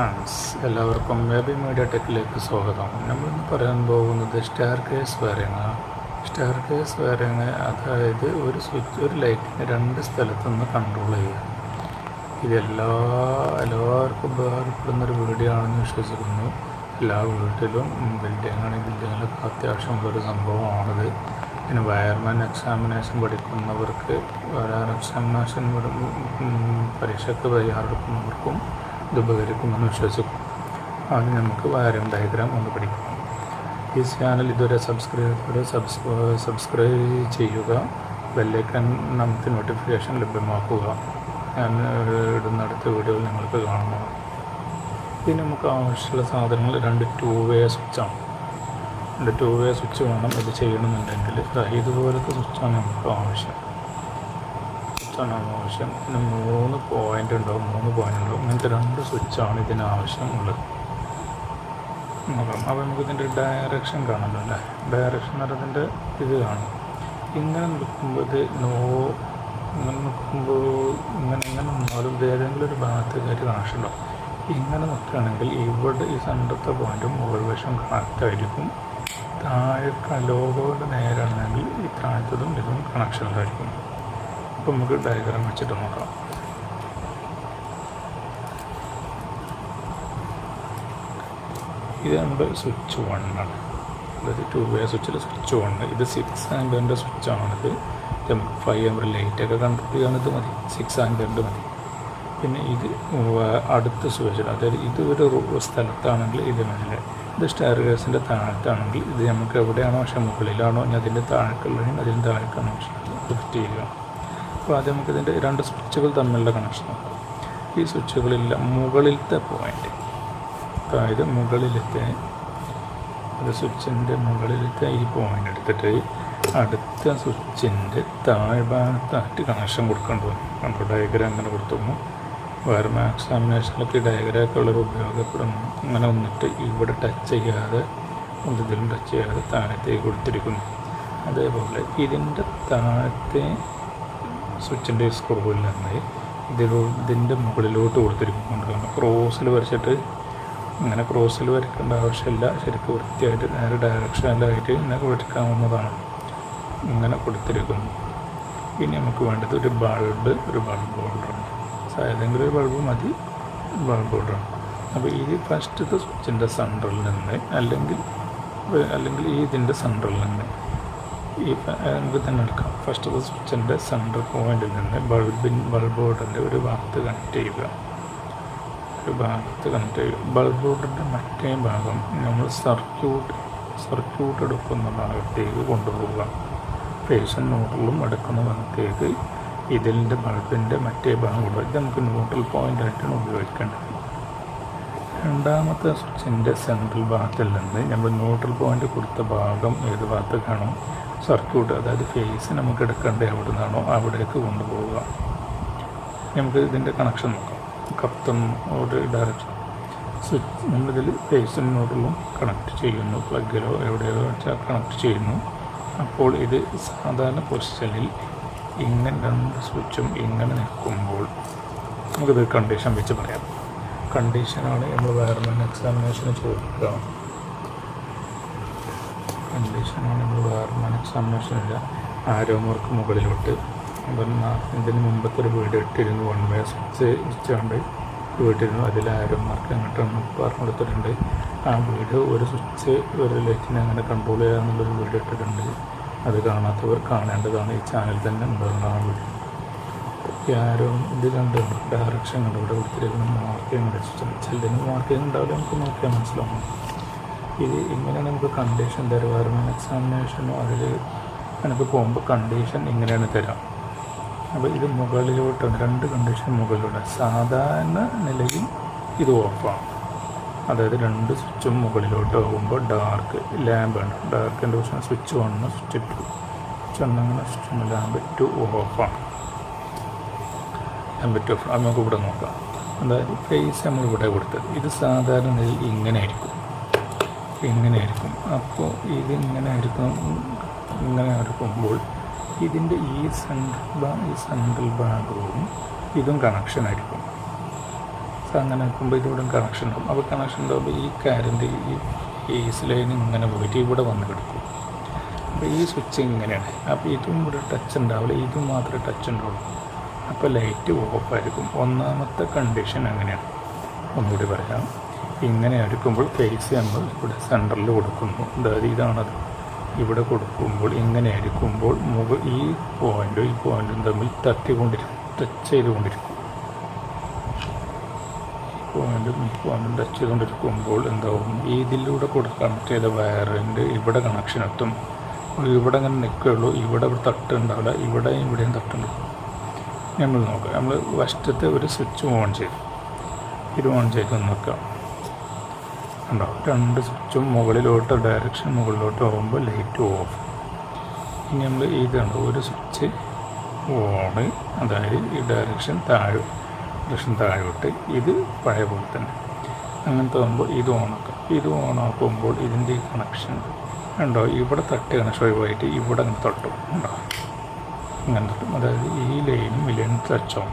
എല്ലാവർക്കും baby media ടെക്കിലേക്ക് സ്വാഗതം. നമ്മളിന്ന് പറയാൻ പോകുന്നത് സ്റ്റെയർ കേസ് വയറിങ്, അതായത് ഒരു ലൈറ്റിന് രണ്ട് സ്ഥലത്തുനിന്ന് കൺട്രോൾ ചെയ്യുക. എല്ലാവർക്കും ഉപകാരപ്പെടുന്നൊരു വീഡിയോ ആണെന്ന് വിശ്വസിക്കുന്നു. എല്ലാ വീട്ടിലും ബിൽഡിങ്ങിലൊക്കെ അത്യാവശ്യമുള്ളൊരു സംഭവമാണിത്. പിന്നെ വയർമാൻ എക്സാമിനേഷൻ പഠിക്കുന്നവർക്ക് എക്സാമിനേഷൻ പരീക്ഷയ്ക്ക് തയ്യാറെടുക്കുന്നവർക്കും ഇത് ഉപകരിക്കുമെന്ന് വിശ്വസിക്കും. ആദ്യം നമുക്ക് വയറിംഗ് ഡയഗ്രാം ഒന്ന് പഠിക്കാം. ഈ ചാനൽ ഇതുവരെ സബ്സ്ക്രൈബ് ചെയ്യുക, ബെല്ലൈക്കൺ നമുക്ക് നോട്ടിഫിക്കേഷൻ ലഭ്യമാക്കുക. ഞാൻ ഇടുന്ന അടുത്ത വീഡിയോയിൽ നിങ്ങൾക്ക് കാണുന്നതാണ്. ഇനി നമുക്ക് ആവശ്യമുള്ള സാധനങ്ങൾ രണ്ട് ടൂ വേ സ്വിച്ച് വേണം ഇത് ചെയ്യണമെന്നുണ്ടെങ്കിൽ. ഇതുപോലത്തെ സ്വിച്ചാണ് നമുക്ക് ആവശ്യം. പിന്നെ 3 പോയിൻ്റ് ഉണ്ടാവും. ഇങ്ങനത്തെ 2 സ്വിച്ചാണ് ഇതിന് ആവശ്യമുള്ളത്. നോക്കാം. അപ്പോൾ നമുക്കിതിൻ്റെ ഡയറക്ഷൻ കാണാമല്ലോ അല്ലേ. ഡയറക്ഷൻ എന്ന് പറയുന്നതിൻ്റെ ഇത് കാണും. ഇങ്ങനെ നിൽക്കുമ്പോൾ ഇങ്ങനെ നിന്നാലും ഇത് ഏതെങ്കിലും ഒരു ഭാഗത്ത് കയറി കണക്ഷൻ ഉണ്ടാവും. ഇങ്ങനെ നിൽക്കുകയാണെങ്കിൽ ഇവിടെ ഈ സെൻറ്ററത്തെ പോയിൻറ്റും മുകൾ വശം കണക്റ്റായിരിക്കും. താഴെ ലോഗോയുടെ നേരാണെങ്കിൽ ഈ താഴത്തതും ഇതും കണക്ഷനിലായിരിക്കും. അപ്പോൾ നമുക്ക് ഡയഗ്രാം വെച്ചിട്ട് നോക്കാം. ഇത് നമ്മുടെ സ്വിച്ച് 1 ആണ്. അതായത് 2 വേ സ്വിച്ചിൽ സ്വിച്ച് 1. ഇത് 6 ആംപിയറിൻ്റെ സ്വിച്ചാണിത്. നമുക്ക് 5 ആംപിയർ ലൈറ്റൊക്കെ കൺട്രോൾ ചെയ്യാനിത് മതി. 6 ആംപിയറിൻ്റെ മതി. പിന്നെ ഇത് അടുത്ത സ്വിച്ച്, അതായത് ഇത് ഒരു സ്ഥലത്താണെങ്കിൽ ഇത് മേലെ, ഇത് സ്റ്റെയർ കേസിൻ്റെ താഴത്താണെങ്കിൽ ഇത് നമുക്ക് എവിടെയാണോ പക്ഷേ മുകളിലാണോ ഇനി അതിൻ്റെ താഴേക്കുള്ളതിന് അതിന് താഴേക്കാണ് ആവശ്യം ഫിറ്റ് ചെയ്യുക. അപ്പോൾ ആദ്യം നമുക്കിതിൻ്റെ 2 സ്വിച്ചുകൾ തമ്മിലുള്ള കണക്ഷൻ നോക്കാം. ഈ സ്വിച്ചുകളില്ല മുകളിലത്തെ പോയിൻ്റ്, അതായത് സ്വിച്ചിൻ്റെ മുകളിലത്തെ ഈ പോയിൻ്റ് എടുത്തിട്ട് അടുത്ത സ്വിച്ചിൻ്റെ താഴ്ഭാഗത്തായിട്ട് കണക്ഷൻ കൊടുക്കേണ്ടി വരും. കണ്ടോ ഡയഗ്രാം അങ്ങനെ കൊടുത്തു. വയർമാൻ എക്സാമിനേഷനിലൊക്കെ ഈ ഡയഗ്രാമൊക്കെ ഉള്ളത് ഉപയോഗപ്പെടുന്നു. അങ്ങനെ വന്നിട്ട് ഇവിടെ ടച്ച് ചെയ്യാതെ ഇതിലും ടച്ച് ചെയ്യാതെ താഴത്തേക്ക് കൊടുത്തിരിക്കുന്നു. അതേപോലെ ഇതിൻ്റെ താഴത്തെ സ്വിച്ചിൻ്റെ സ്ക്രൂവിൽ നിന്ന് ഇതിൻ്റെ മുകളിലോട്ട് കൊടുത്തിരിക്കുന്നുണ്ട്. ക്രോസിൽ വരച്ചിട്ട് ഇങ്ങനെ ക്രോസിൽ വരയ്ക്കേണ്ട ആവശ്യമില്ല. ശരിക്കും വൃത്തിയായിട്ട് നേരെ ഡയറക്ഷനിലായിട്ട് ഇങ്ങനെ വരയ്ക്കാവുന്നതാണ്. ഇങ്ങനെ കൊടുത്തിരിക്കുന്നു. ഇനി നമുക്ക് വേണ്ടത് ഒരു ബൾബ് ഹോൾഡറാണ്. ഏതെങ്കിലും ഒരു ബൾബ് മതി, ബൾബ് ഹോൾഡറാണ്. അപ്പോൾ ഈ ഫസ്റ്റത്തെ സ്വിച്ചിൻ്റെ സെൻറ്ററിൽ നിന്ന് അല്ലെങ്കിൽ ഈ ഇതിൻ്റെ സെൻറ്ററിൽ നിന്ന് നമുക്ക് തന്നെ എടുക്കാം. ഫസ്റ്റത്തെ സ്വിച്ചിൻ്റെ സെൻറ്റർ പോയിന്റിൽ നിന്ന് ബൾബ് ഹോൾഡറിൻ്റെ ഒരു ഭാഗത്ത് കണക്ട് ചെയ്യുക. ബൾബ് ഹോൾഡറിൻ്റെ മറ്റേ ഭാഗം നമ്മൾ സർക്യൂട്ട് എടുക്കുന്ന ഭാഗത്തേക്ക് കൊണ്ടുപോവുക. ഫേസും ന്യൂട്രലും എടുക്കുന്ന ഭാഗത്തേക്ക് ഇതിൻ്റെ ബൾബിൻ്റെ മറ്റേ ഭാഗം കൊടുക്കുക. ഇത് നമുക്ക് ന്യൂട്രൽ പോയിൻ്റായിട്ടാണ് ഉപയോഗിക്കേണ്ടത്. രണ്ടാമത്തെ സ്വിച്ചിൻ്റെ സെൻട്രൽ ഭാഗത്തിൽ നിന്ന് നമ്മൾ ന്യൂട്രൽ പോയിൻ്റ് കൊടുത്ത ഭാഗം ഏത് ഭാഗത്ത് കാണും സർക്യൂട്ട്, അതായത് ഫേസ് നമുക്ക് എടുക്കേണ്ടത് എവിടെ നിന്നാണോ അവിടേക്ക് കൊണ്ടുപോവുക. നമുക്ക് ഇതിൻ്റെ കണക്ഷൻ നോക്കാം. കത്തുന്ന ഒരു ഡയറക്ഷൻ സ്വിച്ച് നമ്മളിതിൽ ഫേസും ന്യൂട്രലും കണക്ട് ചെയ്യുന്നു. പ്ലഗിലോ എവിടെയോ വെച്ചാൽ കണക്ട് ചെയ്യുന്നു. അപ്പോൾ ഇത് സാധാരണ പൊസിഷനിൽ ഇങ്ങനെ 2 സ്വിച്ചും ഇങ്ങനെ നിൽക്കുമ്പോൾ നമുക്കിത് കണ്ടീഷൻ വെച്ച് പറയാം. കണ്ടീഷനാണ് നമ്മൾ വയർമാൻ എക്സാമിനേഷന് ചോദിക്കുക. ആരോ മാർക്ക് മുകളിലോട്ട്. ഇതിന് മുമ്പത്തെ ഒരു വീഡിയോ ഇട്ടിരുന്നു. 1 വേ സ്വിച്ച് വെച്ചുകൊണ്ട് വീട്ടിരുന്നു. അതിൽ ആരോ മാർക്ക് അങ്ങോട്ടൊന്ന് പറഞ്ഞു കൊടുത്തിട്ടുണ്ട്. ആ വീഡിയോ ഒരു സ്വിച്ച് ഒരു ലൈറ്റിനെ അങ്ങനെ കൺട്രോൾ ചെയ്യാമെന്നുള്ളൊരു വീഡിയോ ഇട്ടിട്ടുണ്ട്. അത് കാണാത്തവർ കാണേണ്ടതാണ്. ഈ ചാനൽ തന്നെ ഉണ്ടാകുന്നതാണ് വീഡിയോ. ആരോ ഇത് കണ്ടുണ്ട് ഡയറക്ഷൻ കണ്ട് ഇവിടെ കൊടുത്തിരിക്കുന്ന മാർക്കിങ് ചിലതിന് മാർക്കിങ് ഉണ്ടാവില്ല, നമുക്ക് നോക്കിയാൽ മനസ്സിലാവും. ഇത് ഇങ്ങനെയാണ് നമുക്ക് കണ്ടീഷൻ തരും. വയർമാൻ എക്സാമിനേഷനോ അതിൽ എനിക്ക് പോകുമ്പോൾ കണ്ടീഷൻ ഇങ്ങനെയാണ് തരാം. അപ്പോൾ ഇത് മുകളിലോട്ടാണ് 2 കണ്ടീഷൻ മുകളിലോട്ട്. സാധാരണ നിലയിൽ ഇത് ഓഫാണ്, അതായത് 2 സ്വിച്ചും മുകളിലോട്ട് പോകുമ്പോൾ ഡാർക്ക് ലാമ്പാണ്. ഡാർക്കിൻ്റെ പ്രശ്നം സ്വിച്ച് 1 സ്വിച്ച് 2 അങ്ങനെ സ്വിച്ച് ലാമ്പ് 2 ഓഫാണ്. അത് നമുക്ക് ഇവിടെ നോക്കാം. അതായത് ഫേസ് നമ്മളിവിടെ കൊടുത്തത് ഇത് സാധാരണ നിലയിൽ ഇങ്ങനെ ആയിരിക്കും. അപ്പോൾ ഇതിങ്ങനെ ആയിരിക്കുമ്പോൾ ഇതിൻ്റെ ഈ സെൻട്രൽ ഭാഗവും ഇതും കണക്ഷനായിരിക്കും. അങ്ങനെ നിൽക്കുമ്പോൾ ഇതിവിടെ കണക്ഷൻ ഉണ്ടാവും. അപ്പോൾ കണക്ഷൻ ഉണ്ടാകുമ്പോൾ ഈ കറണ്ട് ഈ ഫേസ് ലൈൻ ഇങ്ങനെ പോയിട്ട് ഇവിടെ വന്ന് കിടക്കും. അപ്പോൾ ഈ സ്വിച്ച് ഇങ്ങനെയാണ്. അപ്പോൾ ഇതും ഇവിടെ ടച്ച് ഉണ്ടാവില്ല, ഇതും മാത്രമേ ടച്ച് ഉണ്ടാവുള്ളൂ. അപ്പോൾ ലൈറ്റ് ഓഫായിരിക്കും. ഒന്നാമത്തെ കണ്ടീഷൻ അങ്ങനെയാണ്. ഒന്നുകൂടി പറയാം. ഇങ്ങനെ എടുക്കുമ്പോൾ ഫേസ് നമ്മൾ ഇവിടെ സെൻറ്ററിൽ കൊടുക്കുന്നു. അതായത് ഇതാണത്. ഇവിടെ കൊടുക്കുമ്പോൾ ഇങ്ങനെ എടുക്കുമ്പോൾ ഈ പോയിൻറ്റും തമ്മിൽ തട്ടിക്കൊണ്ടിരിക്കും, ടച്ച് ചെയ്തുകൊണ്ടിരിക്കും. ഈ പോയിൻറ്റും ടച്ച് ചെയ്തുകൊണ്ടിരിക്കുമ്പോൾ എന്താവും, ഇതിലൂടെ കണക്ട് ചെയ്ത വയറിൻ്റെ ഇവിടെ കണക്ഷൻ എത്തും. ഇവിടെ അങ്ങനെ നിൽക്കുകയുള്ളൂ. ഇവിടെ തട്ടുണ്ടാവില്ല, ഇവിടെയും തട്ടുണ്ടാവും. നമ്മൾ നോക്കാം. നമ്മൾ വശത്തെ ഒരു സ്വിച്ച് ഓൺ ചെയ്തു. ഇത് ഓൺ ചെയ്ത് നോക്കാം. ഉണ്ടാവും 2 സ്വിച്ചും മുകളിലോട്ട് ഡയറക്ഷൻ മുകളിലോട്ട് പോകുമ്പോൾ ലൈറ്റ് ഓഫ്. ഇനി നമ്മൾ ഇതുണ്ട് ഒരു സ്വിച്ച് ഓണ്, അതായത് ഈ ഡയറക്ഷൻ താഴോട്ട്. ഇത് പഴയ പോലെ തന്നെ അങ്ങനത്തെ ആകുമ്പോൾ ഇത് ഓണാക്കാം. ഇത് ഓണാക്കുമ്പോൾ ഇതിൻ്റെ ഈ കണക്ഷൻ ഉണ്ടോ, ഇവിടെ തട്ട് കണക്ഷൻ ഒഴിവായിട്ട് ഇവിടെ അങ്ങനെ തട്ടും. ഉണ്ടാവും ഇങ്ങനെ തട്ടും. അതായത് ഈ ലൈനും ടച്ചാവും.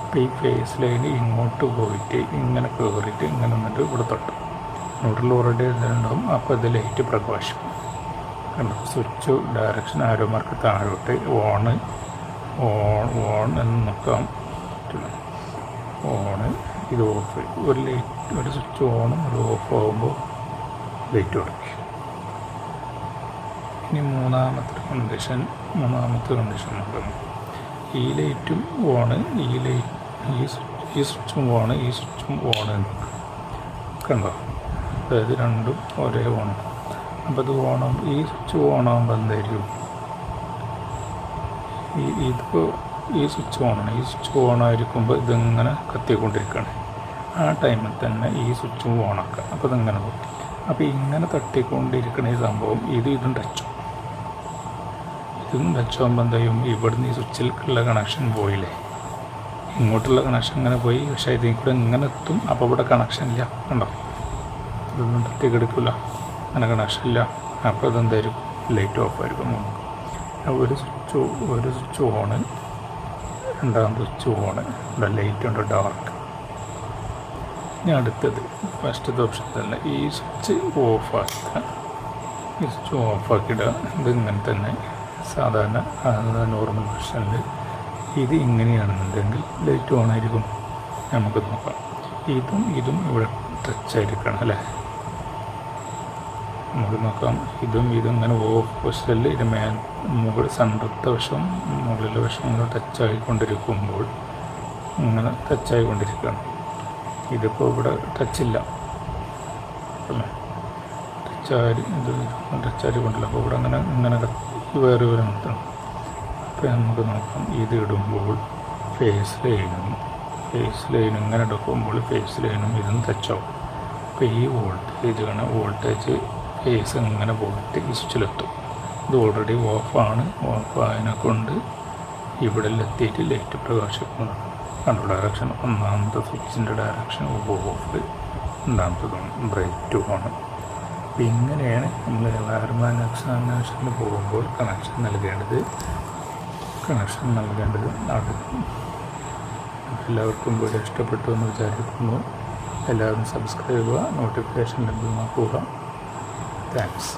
അപ്പോൾ ഈ ഫേസ് ലൈന് ഇങ്ങോട്ട് പോയിട്ട് ഇങ്ങനെ കയറിയിട്ട് ഇങ്ങനെ വന്നിട്ട് ഇവിടെ തട്ടും. ന്യൂട്രൽ ഓൾറെഡി ഉണ്ടാവും. അപ്പോൾ ഇത് ലൈറ്റ് പ്രകാശിക്കും. കണ്ടോ, സ്വിച്ച് ഡയറക്ഷൻ ആരോ മാർക്ക് താഴോട്ട് ഓൺ എന്ന് നോക്കാം. ഓണ്, ഇത് ഓഫ്. ഒരു സ്വിച്ച് ഓണും ഒരു ഓഫ് ആകുമ്പോൾ ലൈറ്റ് കൊടുക്കും. ഇനി മൂന്നാമത്തെ കണ്ടീഷൻ നോക്കാം. ഈ ലൈറ്റും ഓണ്, ഈ സ്വിച്ചും ഓണ്, ഈ സ്വിച്ചും ഓണ് കണ്ടോ. അതായത് രണ്ടും ഒരേ ഓണം. അപ്പോൾ ഇത് ഓണാകുമ്പോൾ ഈ സ്വിച്ച് ഓണാകുമ്പോൾ എന്തായിരിക്കും, ഇതിപ്പോൾ ഈ സ്വിച്ച് ഓണാണ്. ഈ സ്വിച്ച് ഓണായിരിക്കുമ്പോൾ ഇതിങ്ങനെ കത്തിക്കൊണ്ടിരിക്കുകയാണ്. ആ ടൈമിൽ തന്നെ ഈ സ്വിച്ചും ഓണാക്കുക. അപ്പോൾ ഇതിങ്ങനെ പോകും. അപ്പോൾ ഇങ്ങനെ തട്ടിക്കൊണ്ടിരിക്കുന്ന ഈ സംഭവം ഇതും ടച്ചാകുമ്പോൾ എന്താ ചെയ്യും, ഇവിടുന്ന് ഈ സ്വിച്ചിലേക്കുള്ള കണക്ഷൻ പോയില്ലേ, ഇങ്ങോട്ടുള്ള കണക്ഷൻ ഇങ്ങനെ പോയി. പക്ഷേ ഇതിൽ കൂടെ ഇങ്ങനെ എത്തും. അപ്പോൾ ഇവിടെ കണക്ഷൻ ഇല്ല. കണ്ടോ, ഇതൊന്നും തട്ടിക്കെടുക്കില്ല, അങ്ങനെ കണക്ഷൻ ഇല്ല. അപ്പോൾ ഇതെന്തായിരിക്കും, ലൈറ്റ് ഓഫായിരിക്കും. ഒരു സ്വിച്ച് ഓണ്, രണ്ടാമത്തെ സ്വിച്ച് ഓണ്, ഇവിടെ ലൈറ്റ് ഉണ്ട് ഡാർക്ക്. ഇനി അടുത്തത് ഫസ്റ്റത്തെ ഓപ്ഷൻ തന്നെ ഈ സ്വിച്ച് ഓഫാക്കുക. ഈ സ്വിച്ച് ഓഫാക്കിയിടുക. ഇതിങ്ങനെ തന്നെ സാധാരണ നോർമൽ വെർഷനിൽ. ഇത് ഇങ്ങനെയാണെന്നുണ്ടെങ്കിൽ ലൈറ്റ് ഓൺ ആയിരിക്കും. നമുക്ക് നോക്കാം. ഇതും ഇവിടെ ടച്ചായിരിക്കണം അല്ലേ. നമുക്ക് നോക്കാം. ഇതും ഇങ്ങനെ ഓഫ് പൊസിഷനിൽ ഇത് സെൻറ്ററത്തെ വശം മുകളിലെ വശം ഇങ്ങനെ ടച്ചായിക്കൊണ്ടിരിക്കുമ്പോൾ ഇങ്ങനെ ടച്ചായിക്കൊണ്ടിരിക്കുകയാണ്. ഇതിപ്പോൾ ഇവിടെ ടച്ചില്ല അല്ലേ, ടച്ചായിക്കൊണ്ടില്ല. അപ്പോൾ ഇവിടെ ഇങ്ങനെ വേറെ നിർത്തണം. അപ്പോൾ നമുക്ക് നോക്കാം. ഇത് ഇടുമ്പോൾ ഫേസ് ലൈനും ഇങ്ങനെ എടുക്കുമ്പോൾ ഫേസ് ലൈനും ഇതും ടച്ചാവും. അപ്പോൾ ഈ വോൾട്ടേജ് ഫേസ് ഇങ്ങനെ പോയിട്ട് ഈ സ്വിച്ചിലെത്തും. ഇത് ഓൾറെഡി ഓഫാണ്. ഓഫായതിനെ കൊണ്ട് ഇവിടെ എത്തിയിട്ട് ലൈറ്റ് പ്രകാശിക്കുന്നു. കണ്ടു, ഡയറക്ഷൻ ഒന്നാമത്തെ സ്വിച്ചിൻ്റെ ഡയറക്ഷൻ ഓഫ്, രണ്ടാമത്തത് ബ്രൈറ്റ് ആണ്. അപ്പോൾ ഇങ്ങനെയാണ് നമ്മൾ വയർമാൻ എക്സാമിനേഷന് പോകുമ്പോൾ കണക്ഷൻ നൽകേണ്ടത്. എല്ലാവർക്കും വീഡിയോ ഇഷ്ടപ്പെട്ടു എന്ന് വിചാരിക്കുന്നു. എല്ലാവരും സബ്സ്ക്രൈബ് ചെയ്യുക, നോട്ടിഫിക്കേഷൻ ലഭ്യമാക്കുക. താങ്ക്സ്.